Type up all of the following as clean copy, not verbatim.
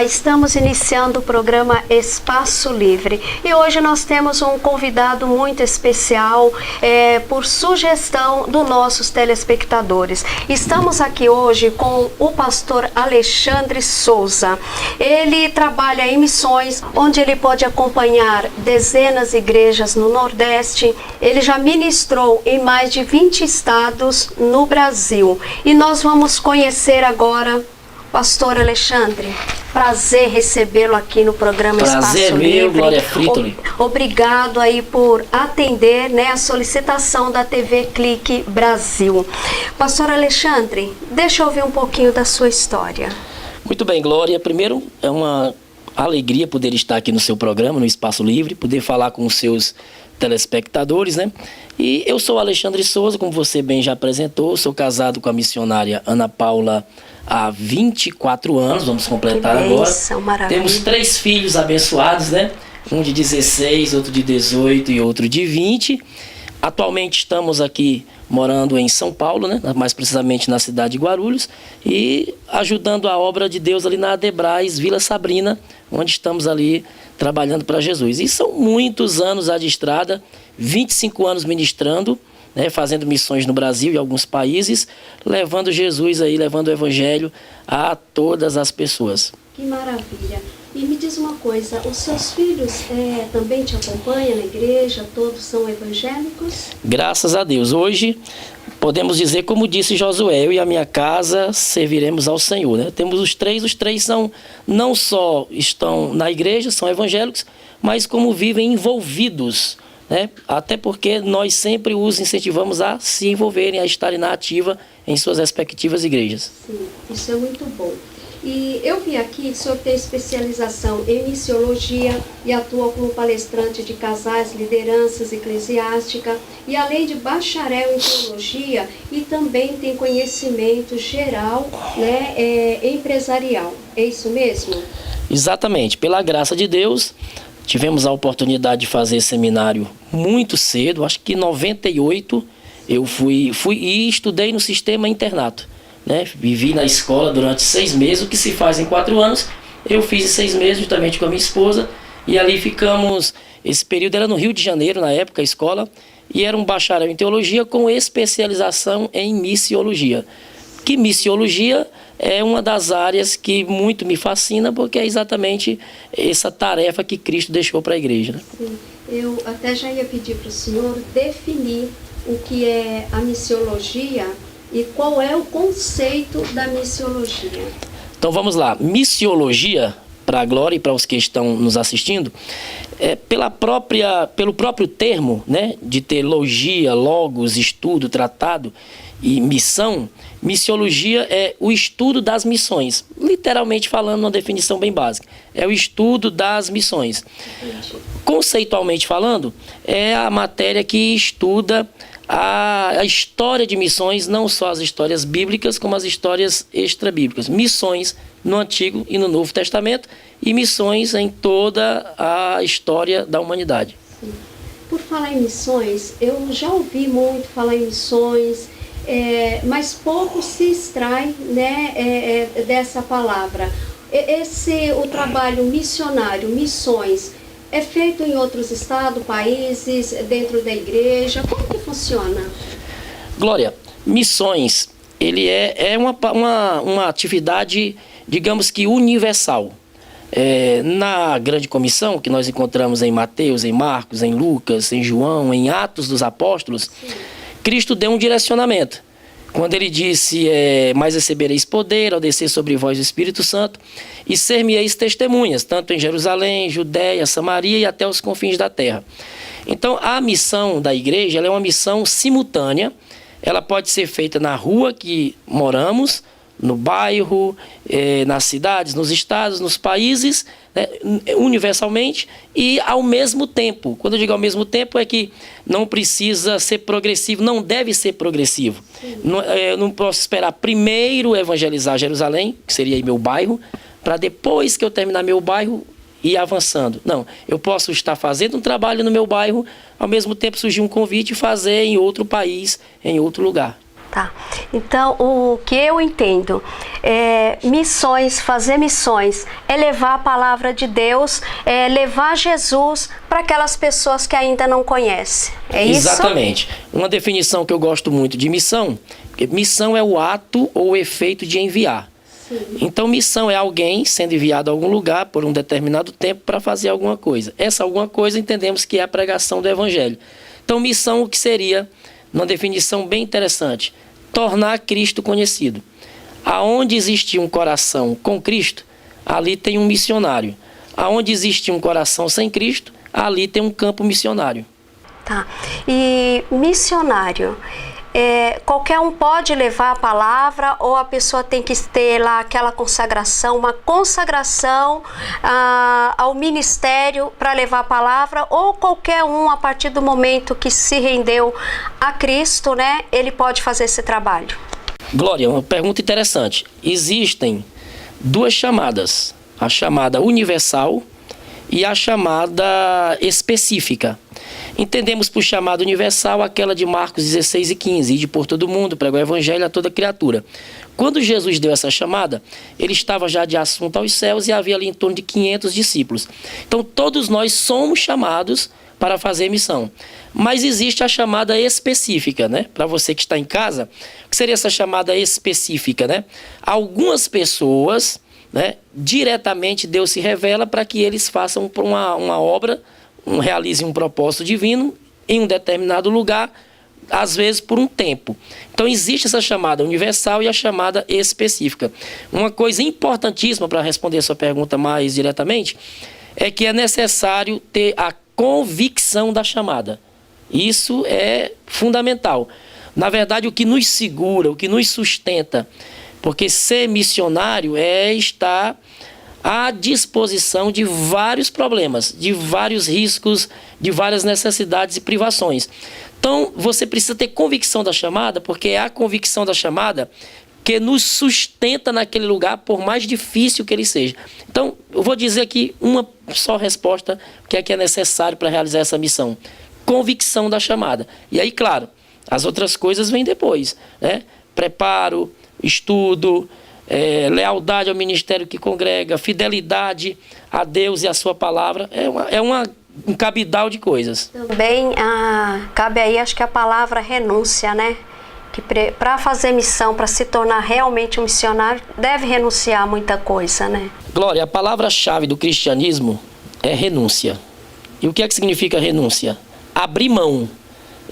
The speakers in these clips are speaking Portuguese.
estamos iniciando o programa Espaço Livre e hoje nós temos um convidado muito especial por sugestão dos nossos telespectadores. Estamos aqui hoje com o pastor Alexandre Souza. Ele trabalha em missões, onde ele pode acompanhar dezenas de igrejas no Nordeste. Ele já ministrou em mais de 20 estados no Brasil. E nós vamos conhecer agora Pastor Alexandre. Prazer recebê-lo aqui no programa Espaço Livre. Prazer meu, Glória Fritoli. Obrigado aí por atender, a solicitação da TV Clique Brasil. Pastor Alexandre, deixa eu ouvir um pouquinho da sua história. Muito bem, Glória. Primeiro, é uma alegria poder estar aqui no seu programa, no Espaço Livre, poder falar com os seus telespectadores, E eu sou Alexandre Souza, como você bem já apresentou, sou casado com a missionária Ana Paula há 24 anos, vamos completar agora. Maravilha. Temos 3 filhos abençoados, Um de 16, outro de 18 e outro de 20. Atualmente estamos aqui morando em São Paulo, mais precisamente na cidade de Guarulhos, e ajudando a obra de Deus ali na Adebrais, Vila Sabrina, onde estamos ali trabalhando para Jesus. E são muitos anos de estrada, 25 anos ministrando, fazendo missões no Brasil e alguns países, levando Jesus aí, levando o Evangelho a todas as pessoas. Que maravilha! E me diz uma coisa, os seus filhos também te acompanham na igreja? Todos são evangélicos? Graças a Deus. Hoje, podemos dizer, como disse Josué, eu e a minha casa serviremos ao Senhor. Temos os três são, não só estão na igreja, são evangélicos, mas como vivem envolvidos, Até porque nós sempre os incentivamos a se envolverem, a estarem na ativa em suas respectivas igrejas. Sim, isso é muito bom. E eu vi aqui que o senhor tem especialização em missiologia e atua como palestrante de casais, lideranças eclesiásticas, e além de bacharel em teologia, e também tem conhecimento geral, empresarial. É isso mesmo? Exatamente. Pela graça de Deus, tivemos a oportunidade de fazer seminário muito cedo, acho que em 98 eu fui e estudei no sistema internato. Vivi na escola durante 6 meses, o que se faz em 4 anos, eu fiz em 6 meses justamente com a minha esposa, e ali ficamos, esse período era no Rio de Janeiro, na época, a escola, e era um bacharel em teologia com especialização em missiologia. Que missiologia é uma das áreas que muito me fascina, porque é exatamente essa tarefa que Cristo deixou para a igreja. Sim, eu até já ia pedir para o senhor definir o que é a missiologia e qual é o conceito da missiologia. Então vamos lá. Missiologia, para a Glória e para os que estão nos assistindo, pelo próprio termo, de teologia, logos, estudo, tratado e missão, missiologia é o estudo das missões. Literalmente falando, uma definição bem básica. É o estudo das missões. Entendi. Conceitualmente falando, é a matéria que estuda a história de missões, não só as histórias bíblicas, como as histórias extrabíblicas. Missões no Antigo e no Novo Testamento e missões em toda a história da humanidade. Sim. Por falar em missões, eu já ouvi muito falar em missões, mas pouco se extrai dessa palavra. O trabalho missionário, missões, é feito em outros estados, países, dentro da igreja? Como que funciona? Glória, missões, ele é uma atividade, digamos que universal. Na grande comissão, que nós encontramos em Mateus, em Marcos, em Lucas, em João, em Atos dos Apóstolos, sim, Cristo deu um direcionamento. Quando ele disse, mas recebereis poder ao descer sobre vós o Espírito Santo, e ser-me-eis testemunhas, tanto em Jerusalém, Judéia, Samaria e até os confins da terra. Então, a missão da igreja ela é uma missão simultânea, ela pode ser feita na rua que moramos, no bairro, nas cidades, nos estados, nos países, universalmente e ao mesmo tempo. Quando eu digo ao mesmo tempo é que não precisa ser progressivo, não deve ser progressivo. Não posso esperar primeiro evangelizar Jerusalém, que seria aí meu bairro, para depois que eu terminar meu bairro ir avançando. Não, eu posso estar fazendo um trabalho no meu bairro, ao mesmo tempo surgir um convite e fazer em outro país, em outro lugar. Tá. Então, o que eu entendo é missões, fazer missões, é levar a palavra de Deus, é levar Jesus para aquelas pessoas que ainda não conhecem. É isso? Exatamente. Uma definição que eu gosto muito de missão, porque missão é o ato ou o efeito de enviar. Sim. Então, missão é alguém sendo enviado a algum lugar por um determinado tempo para fazer alguma coisa. Essa alguma coisa entendemos que é a pregação do Evangelho. Então, missão, o que seria, uma definição bem interessante, tornar Cristo conhecido. Aonde existe um coração com Cristo, ali tem um missionário. Aonde existe um coração sem Cristo, ali tem um campo missionário. Tá. E missionário, qualquer um pode levar a palavra ou a pessoa tem que ter lá aquela consagração, uma consagração ao ministério para levar a palavra, ou qualquer um, a partir do momento que se rendeu a Cristo, né, ele pode fazer esse trabalho? Glória, uma pergunta interessante. Existem duas chamadas, a chamada universal e a chamada específica. Entendemos por chamada universal aquela de Marcos 16 e 15, ide por todo mundo, pregar o evangelho a toda criatura. Quando Jesus deu essa chamada, ele estava já de assunto aos céus e havia ali em torno de 500 discípulos. Então todos nós somos chamados para fazer missão. Mas existe a chamada específica, né? Para você que está em casa, o que seria essa chamada específica, né? Algumas pessoas, né, diretamente Deus se revela para que eles façam uma obra, realizem um propósito divino em um determinado lugar, às vezes por um tempo. Então existe essa chamada universal e a chamada específica. Uma coisa importantíssima para responder a sua pergunta mais diretamente é que é necessário ter a convicção da chamada. Isso é fundamental. Na verdade, o que nos segura, o que nos sustenta, porque ser missionário é estar à disposição de vários problemas, de vários riscos, de várias necessidades e privações. Então, você precisa ter convicção da chamada, porque é a convicção da chamada que nos sustenta naquele lugar, por mais difícil que ele seja. Então, eu vou dizer aqui uma só resposta que é necessário para realizar essa missão. Convicção da chamada. E aí, claro, as outras coisas vêm depois, né? Preparo, estudo, lealdade ao ministério que congrega, fidelidade a Deus e a sua palavra, um cabidal de coisas. Também cabe aí, acho que a palavra renúncia, né? Que para fazer missão, para se tornar realmente um missionário, deve renunciar a muita coisa, né? Glória, a palavra-chave do cristianismo é renúncia. E o que é que significa renúncia? Abrir mão.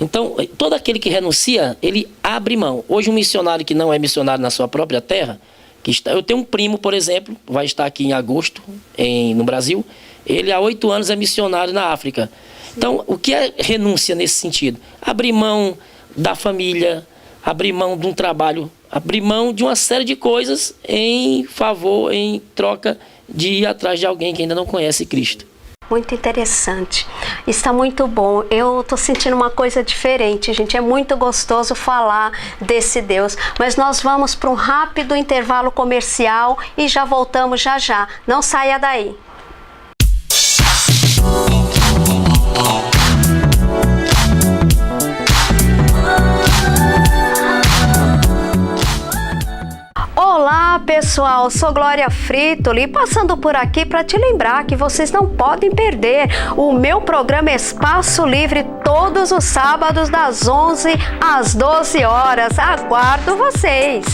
Então, todo aquele que renuncia, ele abre mão. Hoje, um missionário que não é missionário na sua própria terra, eu tenho um primo, por exemplo, vai estar aqui em agosto, no Brasil. Ele há 8 anos é missionário na África. Então, o que é renúncia nesse sentido? Abrir mão da família, abrir mão de um trabalho, abrir mão de uma série de coisas em troca de ir atrás de alguém que ainda não conhece Cristo. Muito interessante. Está muito bom. Eu estou sentindo uma coisa diferente, gente. É muito gostoso falar desse Deus. Mas nós vamos para um rápido intervalo comercial e já voltamos já já. Não saia daí. Olá pessoal, sou Glória Fritoli, passando por aqui para te lembrar que vocês não podem perder o meu programa Espaço Livre todos os sábados das 11 às 12 horas. Aguardo vocês!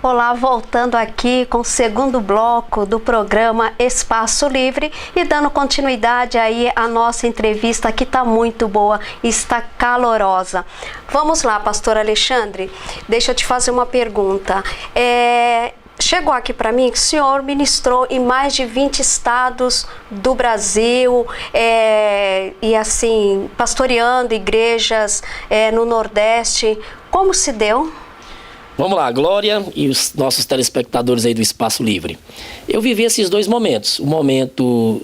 Olá, voltando aqui com o segundo bloco do programa Espaço Livre e dando continuidade aí à nossa entrevista que está muito boa, está calorosa. Vamos lá, pastor Alexandre, deixa eu te fazer uma pergunta. Chegou aqui para mim que o senhor ministrou em mais de 20 estados do Brasil e assim, pastoreando igrejas no Nordeste. Como se deu? Vamos lá, Glória e os nossos telespectadores aí do Espaço Livre. Eu vivi esses dois momentos. O momento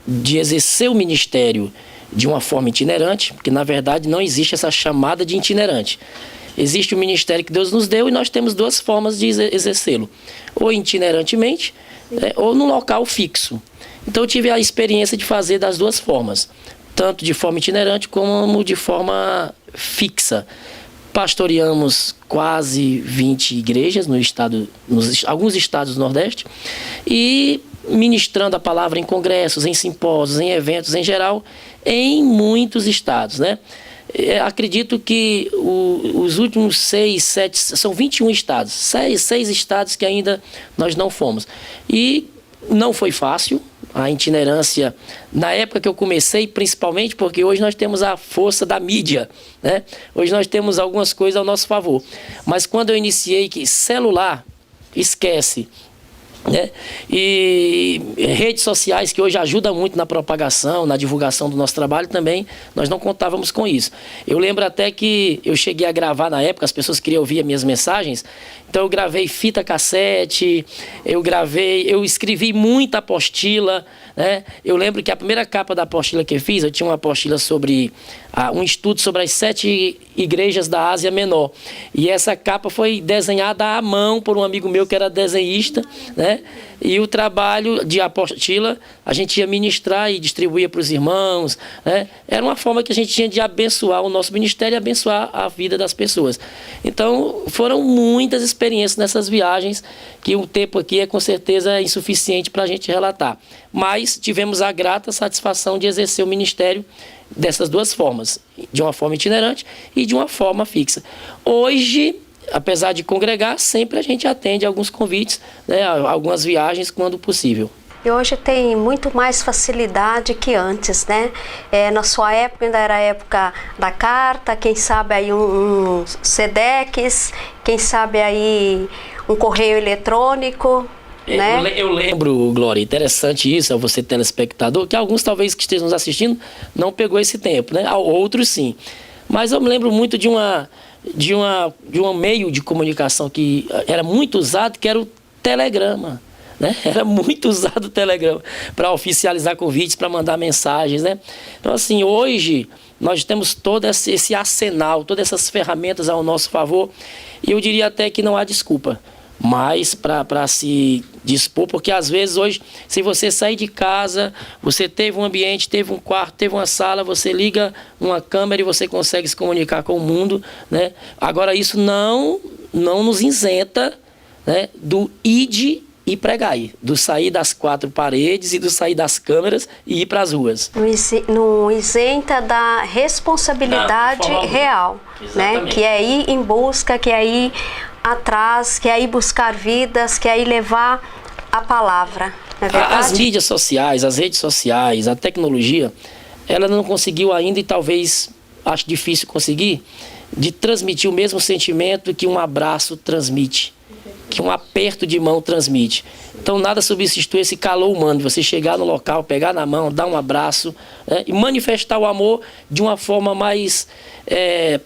de exercer o ministério de uma forma itinerante, porque na verdade não existe essa chamada de itinerante. Existe o ministério que Deus nos deu e nós temos duas formas de exercê-lo, ou itinerantemente, ou num local fixo. Então eu tive a experiência de fazer das duas formas, tanto de forma itinerante como de forma fixa. Pastoreamos quase 20 igrejas no estado, alguns estados do Nordeste, e ministrando a palavra em congressos, em simpósios, em eventos em geral, em muitos estados, né? Acredito que os últimos 6, 7, são 21 estados, 6 estados que ainda nós não fomos. E não foi fácil a itinerância na época que eu comecei, principalmente porque hoje nós temos a força da mídia, né? Hoje nós temos algumas coisas ao nosso favor. Mas quando eu iniciei, que celular, esquece, né? E redes sociais que hoje ajudam muito na propagação, na divulgação do nosso trabalho também, nós não contávamos com isso. Eu lembro até que eu cheguei a gravar na época, as pessoas queriam ouvir as minhas mensagens, então eu gravei fita cassete, eu escrevi muita apostila, né? Eu lembro que a primeira capa da apostila que eu fiz, eu tinha uma apostila sobre um estudo sobre as 7 igrejas da Ásia Menor, e essa capa foi desenhada à mão por um amigo meu que era desenhista, né? E o trabalho de apostila a gente ia ministrar e distribuía para os irmãos, né? Era uma forma que a gente tinha de abençoar o nosso ministério e abençoar a vida das pessoas. Então foram muitas experiências nessas viagens, que o tempo aqui é com certeza insuficiente para a gente relatar. Mas tivemos a grata satisfação de exercer o ministério dessas duas formas, de uma forma itinerante e de uma forma fixa. Hoje, apesar de congregar, sempre a gente atende alguns convites, né, algumas viagens quando possível. E hoje tem muito mais facilidade que antes, né? Na sua época ainda era a época da carta, quem sabe aí um SEDEX, quem sabe aí um correio eletrônico, né? Eu lembro, Glória, interessante isso, você telespectador, que alguns talvez que estejam nos assistindo não pegou esse tempo, né? Outros sim. Mas eu me lembro muito de um meio de comunicação que era muito usado, que era o telegrama, né? Era muito usado o telegrama para oficializar convites, para mandar mensagens, né? Então, assim, hoje nós temos todo esse arsenal, todas essas ferramentas ao nosso favor, e eu diria até que não há desculpa mais para se dispor, porque às vezes hoje, se você sair de casa, você teve um ambiente, teve um quarto, teve uma sala, você liga uma câmera e você consegue se comunicar com o mundo, né? Agora isso não nos isenta, né, do ide e pregai, do sair das 4 paredes e do sair das câmeras e ir para as ruas. Não isenta da responsabilidade real, né? Que é ir em busca, que é ir atrás, que é ir buscar vidas, que é ir levar a palavra. Não é verdade? As mídias sociais, as redes sociais, a tecnologia, ela não conseguiu ainda, e talvez acho difícil conseguir, de transmitir o mesmo sentimento que um abraço transmite, que um aperto de mão transmite. Então nada substitui esse calor humano, de você chegar no local, pegar na mão, dar um abraço, né, e manifestar o amor de uma forma mais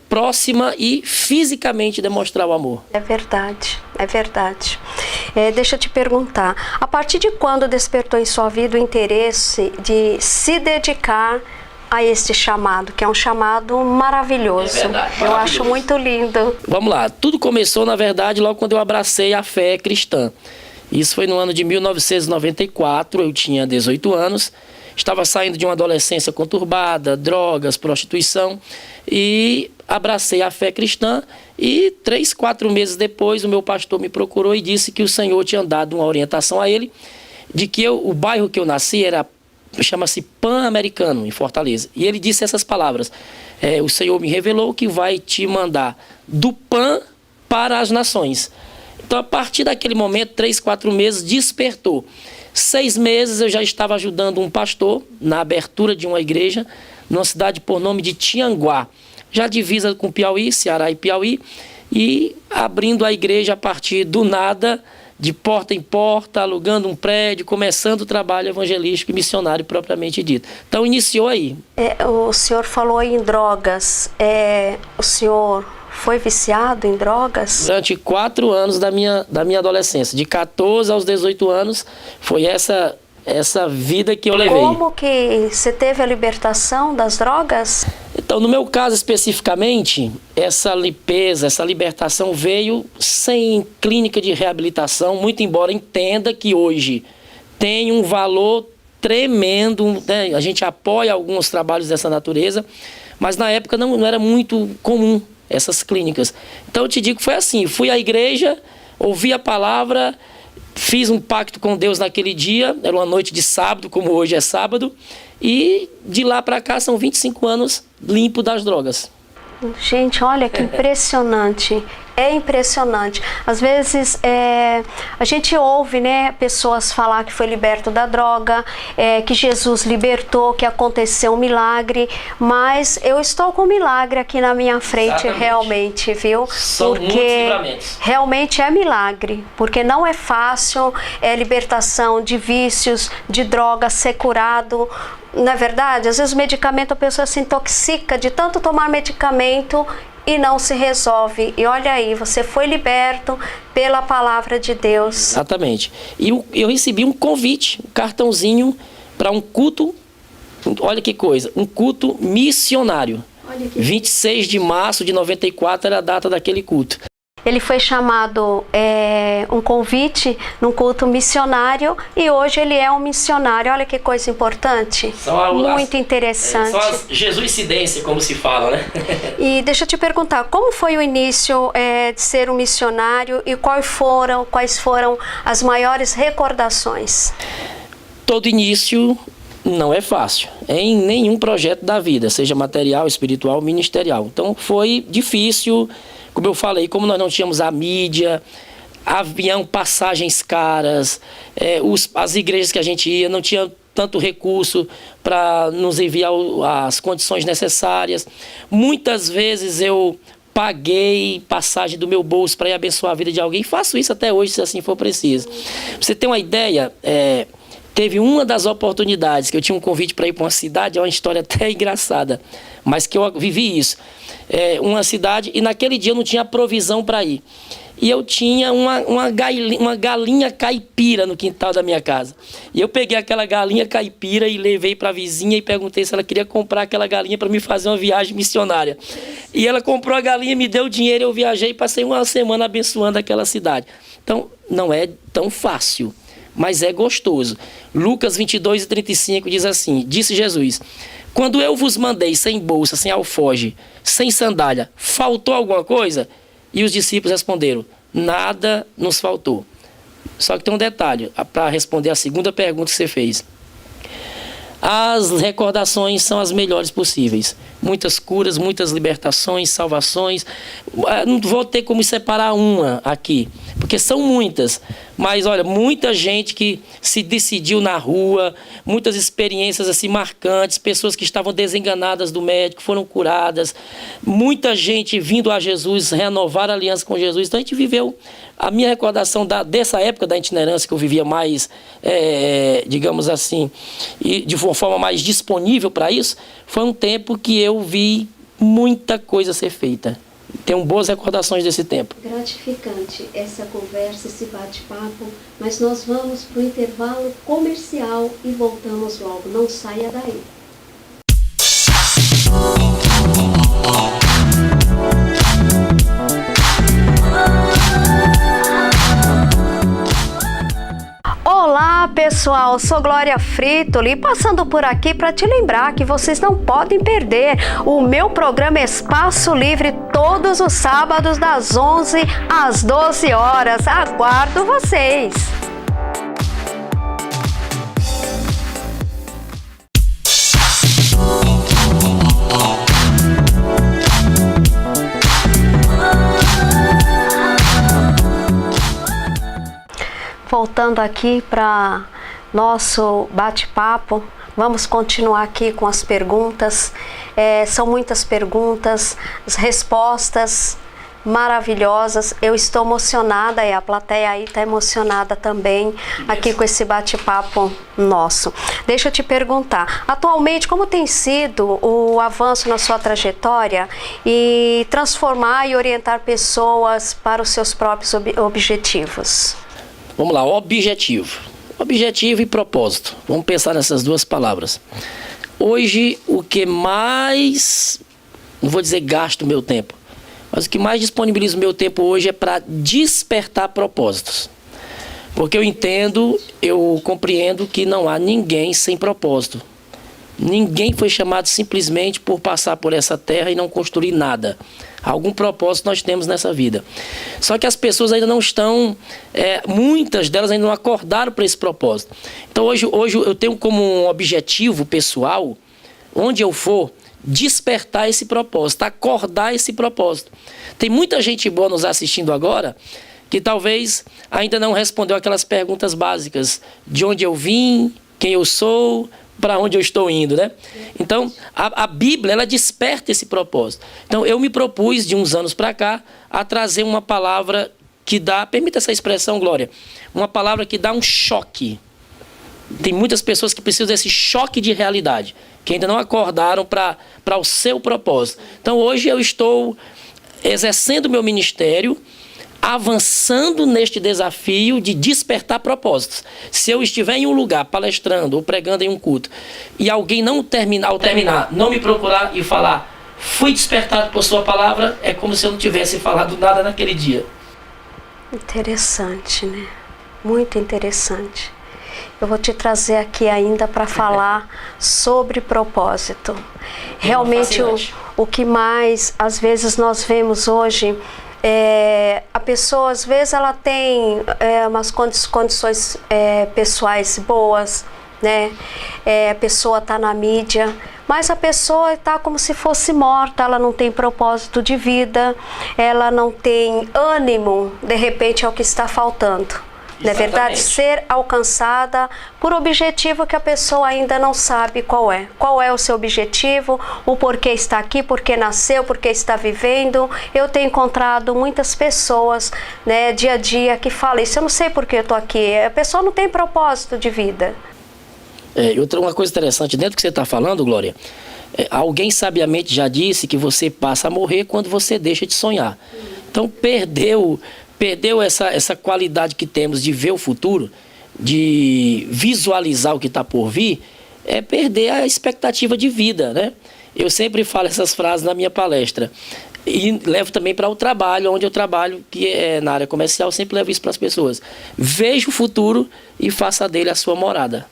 próxima e fisicamente demonstrar o amor. É verdade, é verdade. Deixa eu te perguntar, a partir de quando despertou em sua vida o interesse de se dedicar a este chamado, que é um chamado maravilhoso? É verdade, eu acho muito lindo. Vamos lá, tudo começou na verdade logo quando eu abracei a fé cristã. Isso foi no ano de 1994, eu tinha 18 anos, estava saindo de uma adolescência conturbada, drogas, prostituição, e abracei a fé cristã, e 3, 4 meses depois o meu pastor me procurou e disse que o Senhor tinha dado uma orientação a ele, de que o bairro que eu nasci chama-se Pan-Americano, em Fortaleza. E ele disse essas palavras: o Senhor me revelou que vai te mandar do Pan para as nações. Então, a partir daquele momento, 3, 4 meses, despertou. 6 meses eu já estava ajudando um pastor na abertura de uma igreja, numa cidade por nome de Tianguá, já divisa com Piauí, Ceará e Piauí, e abrindo a igreja a partir do nada, de porta em porta, alugando um prédio, começando o trabalho evangelístico e missionário propriamente dito. Então iniciou aí. O senhor falou em drogas, o senhor foi viciado em drogas? Durante 4 anos da minha adolescência, de 14 aos 18 anos, foi essa essa vida que eu levei. Como que você teve a libertação das drogas? Então, no meu caso especificamente, essa limpeza, essa libertação veio sem clínica de reabilitação, muito embora entenda que hoje tem um valor tremendo, né? A gente apoia alguns trabalhos dessa natureza, mas na época não era muito comum essas clínicas. Então eu te digo que foi assim, fui à igreja, ouvi a palavra, fiz um pacto com Deus naquele dia, era uma noite de sábado, como hoje é sábado, e de lá para cá são 25 anos limpo das drogas. Gente, olha que impressionante. É impressionante. Às vezes a gente ouve, né, pessoas falar que foi liberto da droga, que Jesus libertou, que aconteceu um milagre, mas eu estou com um milagre aqui na minha frente. Exatamente. Realmente, viu? São muitos livramentos. Realmente é milagre, porque não é fácil libertação de vícios, de drogas, ser curado. Na verdade, às vezes o medicamento, a pessoa se intoxica de tanto tomar medicamento e não se resolve. E olha aí, você foi liberto pela palavra de Deus. Exatamente. E eu recebi um convite, um cartãozinho para um culto, olha que coisa, um culto missionário. 26 de março de 94 era a data daquele culto. Ele foi chamado um convite num culto missionário e hoje ele é um missionário. Olha que coisa importante. Muito interessante. São as Jesuicidências, como se fala, né? E deixa eu te perguntar, como foi o início de ser um missionário e quais foram as maiores recordações? Todo início não é fácil, em nenhum projeto da vida, seja material, espiritual, ministerial. Então foi difícil. Como eu falei, como nós não tínhamos a mídia, avião, passagens caras, as igrejas que a gente ia não tinham tanto recurso para nos enviar as condições necessárias. Muitas vezes eu paguei passagem do meu bolso para ir abençoar a vida de alguém. Faço isso até hoje, se assim for preciso. Pra você ter uma ideia, teve uma das oportunidades que eu tinha um convite para ir para uma cidade, é uma história até engraçada, mas que eu vivi isso. Uma cidade, e naquele dia eu não tinha provisão para ir. E eu tinha uma galinha caipira no quintal da minha casa. E eu peguei aquela galinha caipira e levei para a vizinha e perguntei se ela queria comprar aquela galinha para me fazer uma viagem missionária. E ela comprou a galinha, me deu dinheiro, eu viajei e passei uma semana abençoando aquela cidade. Então, não é tão fácil, mas é gostoso. Lucas 22:35 diz assim, disse Jesus: quando eu vos mandei sem bolsa, sem alforje, sem sandália, faltou alguma coisa? E os discípulos responderam, nada nos faltou. Só que tem um detalhe, para responder a segunda pergunta que você fez. As recordações são as melhores possíveis. Muitas curas, muitas libertações, salvações. Não vou ter como separar uma aqui, porque são muitas. Mas olha, muita gente que se decidiu na rua, muitas experiências assim marcantes, pessoas que estavam desenganadas do médico, foram curadas. Muita gente vindo a Jesus, renovar a aliança com Jesus. Então a gente viveu, a minha recordação dessa época da itinerância que eu vivia mais, digamos assim, e de uma forma mais disponível para isso, foi um tempo que eu vi muita coisa ser feita. Tenho boas recordações desse tempo. Gratificante essa conversa, esse bate-papo, mas nós vamos para o intervalo comercial e voltamos logo. Não saia daí. Olá pessoal, sou Glória Fritoli, passando por aqui para te lembrar que vocês não podem perder o meu programa Espaço Livre todos os sábados das 11 às 12 horas. Aguardo vocês! Voltando aqui para nosso bate-papo, vamos continuar aqui com as perguntas. São muitas perguntas, as respostas maravilhosas. Eu estou emocionada e a plateia aí está emocionada também aqui com esse bate-papo nosso. Deixa eu te perguntar, atualmente como tem sido o avanço na sua trajetória e transformar e orientar pessoas para os seus próprios objetivos? Vamos lá, objetivo. Objetivo e propósito. Vamos pensar nessas duas palavras. Hoje, o que mais, não vou dizer gasto o meu tempo, mas o que mais disponibiliza o meu tempo hoje é para despertar propósitos. Porque eu entendo, eu compreendo que não há ninguém sem propósito. Ninguém foi chamado simplesmente por passar por essa terra e não construir nada. Algum propósito nós temos nessa vida. Só que as pessoas ainda não estão, muitas delas ainda não acordaram para esse propósito. Então hoje eu tenho como um objetivo pessoal, onde eu for, despertar esse propósito, acordar esse propósito. Tem muita gente boa nos assistindo agora, que talvez ainda não respondeu aquelas perguntas básicas, de onde eu vim, quem eu sou, para onde eu estou indo, né? Então, a Bíblia, ela desperta esse propósito. Então, eu me propus, de uns anos para cá, a trazer uma palavra que dá, permita essa expressão, Glória, uma palavra que dá um choque. Tem muitas pessoas que precisam desse choque de realidade, que ainda não acordaram para o seu propósito. Então, hoje eu estou exercendo meu ministério, avançando neste desafio de despertar propósitos. Se eu estiver em um lugar palestrando ou pregando em um culto e alguém não terminar, ao terminar, não me procurar e falar, fui despertado por sua palavra, é como se eu não tivesse falado nada naquele dia. Interessante, né? Muito interessante. Eu vou te trazer aqui ainda para falar sobre propósito. Realmente o que mais às vezes nós vemos hoje, a pessoa às vezes ela tem umas condições pessoais boas, né? A pessoa está na mídia, mas a pessoa está como se fosse morta, ela não tem propósito de vida, ela não tem ânimo, de repente é o que está faltando. Não é verdade? Ser alcançada por objetivo que a pessoa ainda não sabe qual é. Qual é o seu objetivo, o porquê está aqui, porquê nasceu, porquê está vivendo. Eu tenho encontrado muitas pessoas, né, dia a dia, que falam isso, eu não sei porquê eu estou aqui. A pessoa não tem propósito de vida. Uma coisa interessante, dentro do que você está falando, Glória, alguém sabiamente já disse que você passa a morrer quando você deixa de sonhar. Então perdeu essa qualidade que temos de ver o futuro, de visualizar o que está por vir, é perder a expectativa de vida, né? Eu sempre falo essas frases na minha palestra e levo também para o trabalho, onde eu trabalho, que é na área comercial, sempre levo isso para as pessoas. Veja o futuro e faça dele a sua morada.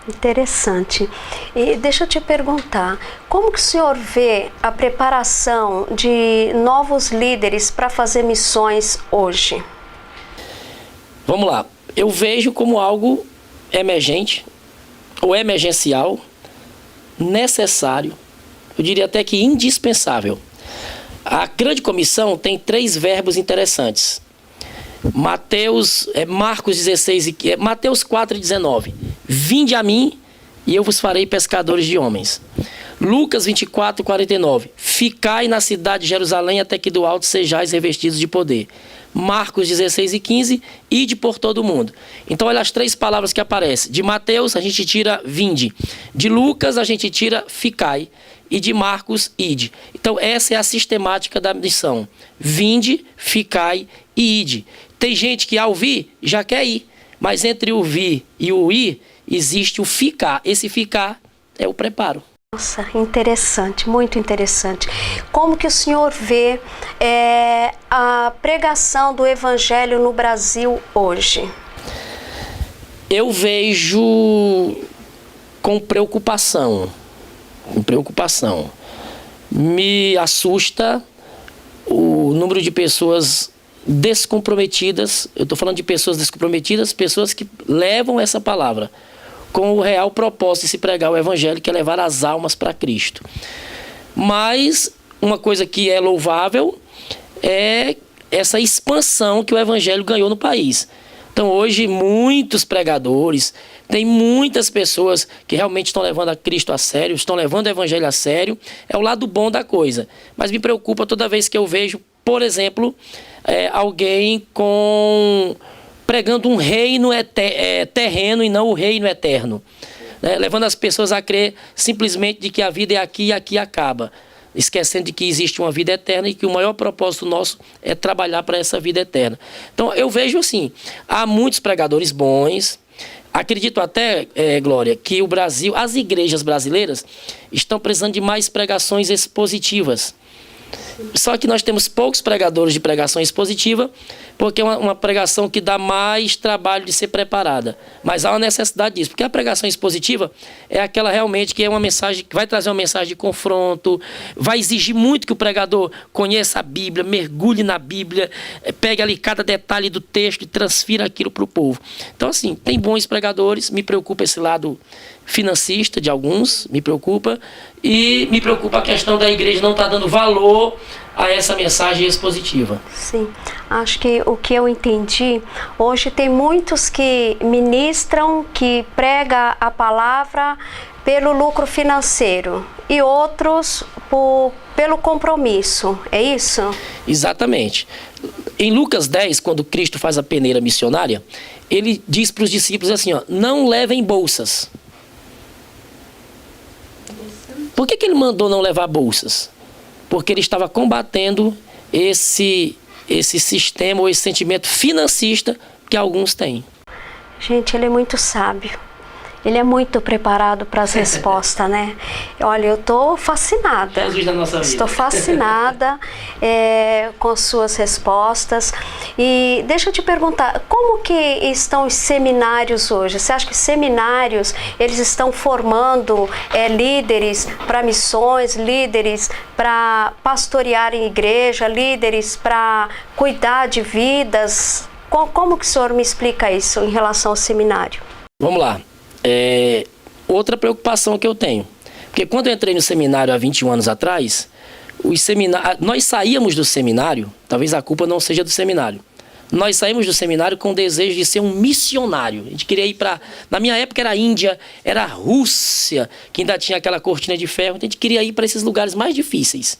Interessante. E deixa eu te perguntar, como que o senhor vê a preparação de novos líderes para fazer missões hoje? Vamos lá. Eu vejo como algo emergente ou emergencial, necessário, eu diria até que indispensável. A grande comissão tem 3 verbos interessantes. Marcos 16, Mateus 4,19. Vinde a mim e eu vos farei pescadores de homens. Lucas 24:49. Ficai na cidade de Jerusalém até que do alto sejais revestidos de poder. Marcos 16:15. Ide por todo o mundo. Então olha as 3 palavras que aparecem. De Mateus a gente tira vinde. De Lucas a gente tira ficai. E de Marcos, ide. Então essa é a sistemática da missão. Vinde, ficai e ide. Tem gente que ao vir já quer ir, mas entre o vir e o ir existe o ficar. Esse ficar é o preparo. Nossa, interessante, muito interessante. Como que o senhor vê a pregação do evangelho no Brasil hoje? Eu vejo com preocupação. Me assusta o número de pessoas descomprometidas. Eu estou falando de pessoas descomprometidas, pessoas que levam essa palavra com o real propósito de se pregar o evangelho, que é levar as almas para Cristo. Mas uma coisa que é louvável é essa expansão que o evangelho ganhou no país. Então hoje muitos pregadores, tem muitas pessoas que realmente estão levando a Cristo a sério, estão levando o evangelho a sério, é o lado bom da coisa. Mas me preocupa toda vez que eu vejo, por exemplo, alguém pregando um reino terreno e não o reino eterno, né? Levando as pessoas a crer simplesmente de que a vida é aqui e aqui acaba, esquecendo de que existe uma vida eterna e que o maior propósito nosso é trabalhar para essa vida eterna. Então eu vejo assim, há muitos pregadores bons, Acredito até, Glória, que o Brasil, as igrejas brasileiras estão precisando de mais pregações expositivas. Só que nós temos poucos pregadores de pregação expositiva, porque é uma pregação que dá mais trabalho de ser preparada. Mas há uma necessidade disso, porque a pregação expositiva é aquela realmente que é uma mensagem, que vai trazer uma mensagem de confronto, vai exigir muito que o pregador conheça a Bíblia, mergulhe na Bíblia, pegue ali cada detalhe do texto e transfira aquilo para o povo. Então, assim, tem bons pregadores, me preocupa esse lado financista de alguns, me preocupa, e me preocupa a questão da igreja não estar dando valor a essa mensagem expositiva. Sim, acho que o que eu entendi, hoje tem muitos que ministram, que pregam a palavra pelo lucro financeiro e outros pelo compromisso, é isso? Exatamente. Em Lucas 10, quando Cristo faz a peneira missionária, ele diz para os discípulos assim, ó, não levem bolsas. Por que ele mandou não levar bolsas? Porque ele estava combatendo esse sistema ou esse sentimento financista que alguns têm. Gente, ele é muito sábio. Ele é muito preparado para as respostas, né? Olha, eu estou fascinada. Jesus da nossa vida. Estou fascinada com as suas respostas. E deixa eu te perguntar, como que estão os seminários hoje? Você acha que seminários, eles estão formando líderes para missões, líderes para pastorear em igreja, líderes para cuidar de vidas? Como que o senhor me explica isso em relação ao seminário? Vamos lá. Outra preocupação que eu tenho, porque quando eu entrei no seminário há 21 anos atrás, nós saíamos do seminário, talvez a culpa não seja do seminário, nós saímos do seminário com o desejo de ser um missionário. A gente queria ir na minha época era a Índia, era a Rússia, que ainda tinha aquela cortina de ferro, então a gente queria ir para esses lugares mais difíceis.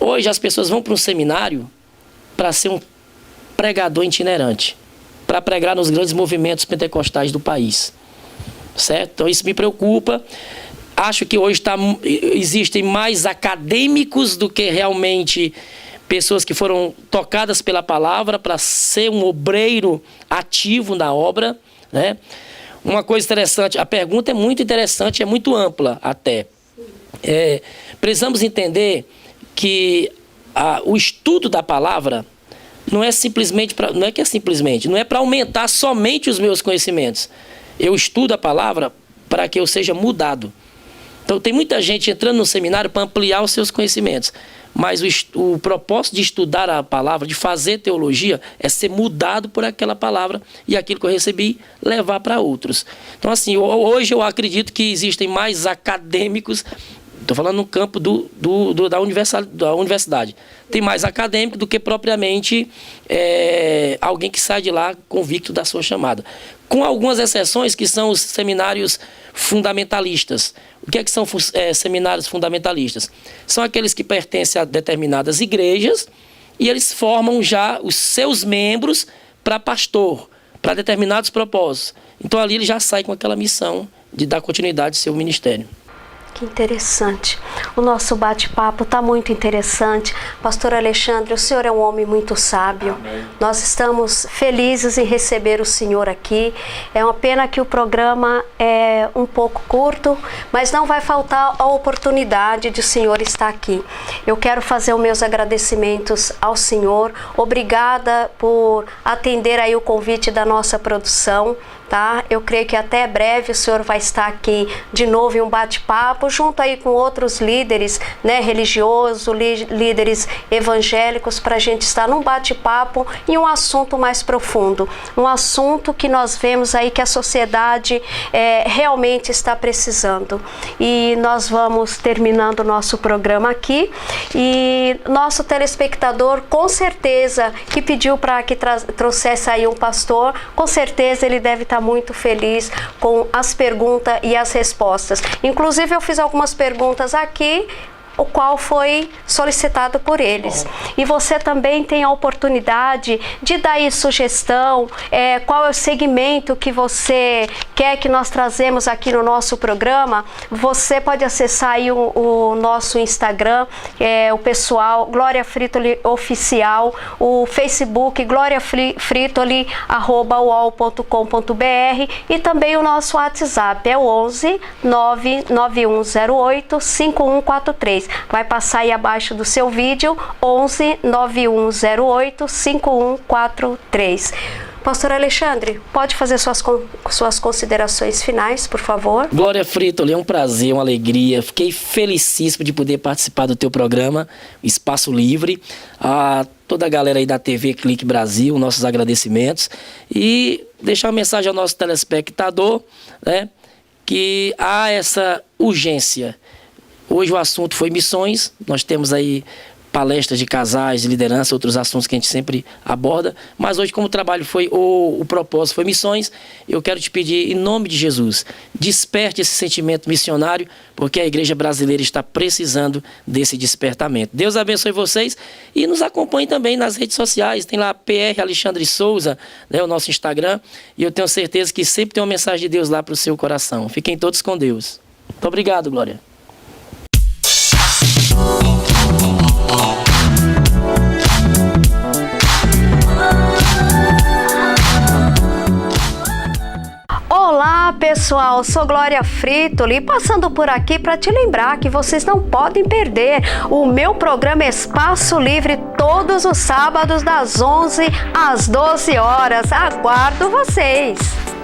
Hoje as pessoas vão para um seminário para ser um pregador itinerante, para pregar nos grandes movimentos pentecostais do país. Certo? Então isso me preocupa. Acho que hoje existem mais acadêmicos do que realmente pessoas que foram tocadas pela palavra para ser um obreiro ativo na obra, né? Uma coisa interessante, a pergunta é muito interessante, é muito ampla até. Precisamos entender que o estudo da palavra não é para aumentar somente os meus conhecimentos. Eu estudo a palavra para que eu seja mudado. Então tem muita gente entrando no seminário para ampliar os seus conhecimentos. Mas o propósito de estudar a palavra, de fazer teologia, é ser mudado por aquela palavra e aquilo que eu recebi, levar para outros. Então assim, hoje eu acredito que existem mais acadêmicos, estou falando no campo da universidade. Tem mais acadêmico do que propriamente alguém que sai de lá convicto da sua chamada. Com algumas exceções que são os seminários fundamentalistas. O que são seminários fundamentalistas? São aqueles que pertencem a determinadas igrejas e eles formam já os seus membros para pastor, para determinados propósitos. Então ali ele já sai com aquela missão de dar continuidade ao seu ministério. Que interessante. O nosso bate-papo está muito interessante. Pastor Alexandre, o senhor é um homem muito sábio. Amém. Nós estamos felizes em receber o senhor aqui. É uma pena que o programa é um pouco curto, mas não vai faltar a oportunidade de o senhor estar aqui. Eu quero fazer os meus agradecimentos ao senhor. Obrigada por atender aí o convite da nossa produção. Tá? Eu creio que até breve o senhor vai estar aqui de novo em um bate-papo, junto aí com outros líderes, né, religiosos, líderes evangélicos, para a gente estar num bate-papo e um assunto mais profundo. Um assunto que nós vemos aí que a sociedade realmente está precisando. E nós vamos terminando o nosso programa aqui. E nosso telespectador, com certeza, que pediu para que trouxesse aí um pastor, com certeza ele deve estar muito feliz com as perguntas e as respostas. Inclusive eu fiz algumas perguntas aqui o qual foi solicitado por eles. E você também tem a oportunidade de dar aí sugestão, qual é o segmento que você quer que nós trazemos aqui no nosso programa. Você pode acessar aí o nosso Instagram, o pessoal Glória Fritoli Oficial, o Facebook Glória Fritoli @uol.com.br e também o nosso WhatsApp é o 11 99108 5143. Vai passar aí abaixo do seu vídeo, 11 9108 5143. Pastor Alexandre, pode fazer suas considerações finais, por favor? Glória Fritoli, é um prazer, uma alegria. Fiquei felicíssimo de poder participar do teu programa, Espaço Livre. A toda a galera aí da TV Clique Brasil, nossos agradecimentos. E deixar uma mensagem ao nosso telespectador, né, que há essa urgência. Hoje o assunto foi missões, nós temos aí palestras de casais, de liderança, outros assuntos que a gente sempre aborda, mas hoje, como o trabalho foi, o propósito foi missões, eu quero te pedir, em nome de Jesus, desperte esse sentimento missionário, porque a igreja brasileira está precisando desse despertamento. Deus abençoe vocês e nos acompanhe também nas redes sociais, tem lá PR Alexandre Souza, né, o nosso Instagram, e eu tenho certeza que sempre tem uma mensagem de Deus lá para o seu coração. Fiquem todos com Deus. Muito obrigado, Glória. Olá pessoal, sou Glória Fritoli, passando por aqui para te lembrar que vocês não podem perder o meu programa Espaço Livre todos os sábados das 11 às 12 horas. Aguardo vocês!